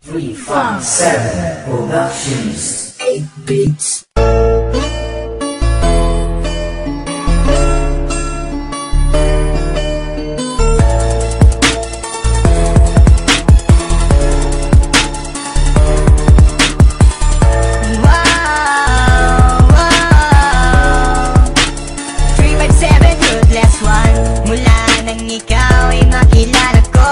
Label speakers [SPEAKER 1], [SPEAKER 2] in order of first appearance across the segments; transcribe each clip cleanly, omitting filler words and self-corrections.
[SPEAKER 1] 357 Productions 8 Beats.
[SPEAKER 2] Ikaw ay makilala ko,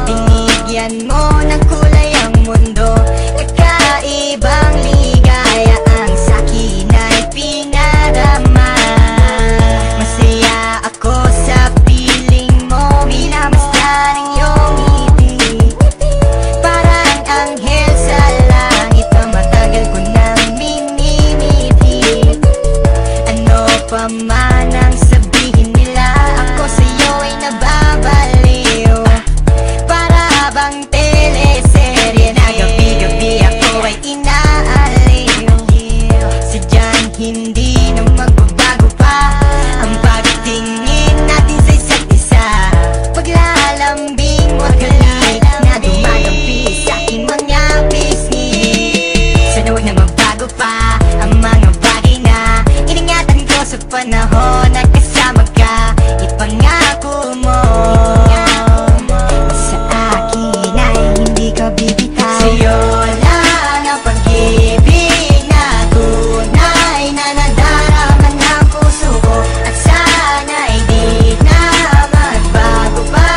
[SPEAKER 2] binigyan mo ng kulay ang mundo. Kakaibang ligaya ang sa'kin ay pinarama. Masaya ako sa piling mo, minamasdan ang iyong ngiti. Parang anghel sa langit na matagal ko nang minimiti. Ano pa man ang sabihin nila, ako sa'yo ay nababaliw. Para bang teleserye na gabi-gabi ako ay inaaliw. Sadyang hindi na magbabago pa ang pagtingin natin sa isa't isa. Paglalambing mo at halik na dumadampi sa aking mga pisngi. Sana huwag na magbago pa ang mga bagay na iningatan ko sa panahon na kasama ka. Ipangako mo sa akin ay hindi ka bibitaw. Sa'yo lang ang pag-ibig na tunay na nadarama ng puso ko. At sana'y di na magbago pa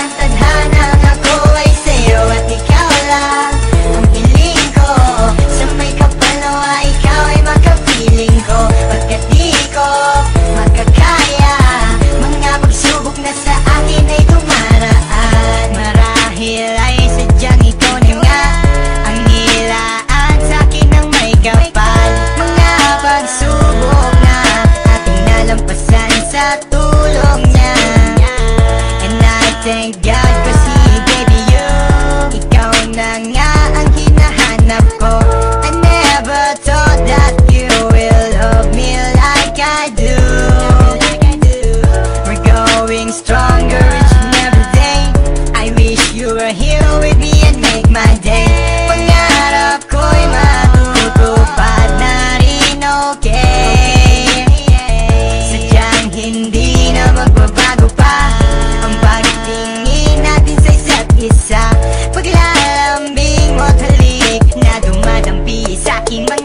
[SPEAKER 2] ang tadhanang ako ay sa'yo. At ikaw lang ang piling ko, sa may kapalawa ikaw ay makapiling ko. Pagkat di ko makakaya mga pagsubok na sa akin ay dumaraan. Marahil ay sadyang ikaw na nga ang nilaan sa akin ng may kapal. Mga pagsubok na ating nalampasan sa tulong niya. And I thank God kasi baby you, ikaw na nga ang hinahanap ko. I never thought that you will love me like I do. We're going stronger each and every day. I wish you were here with me and make my day. Pangarap ko'y matutupad na rin, okay? Sadyang hindi na magbabago pa ang pagtingin natin sa isa't isa. Paglalambing mo't halik na dumadampi sa aking mga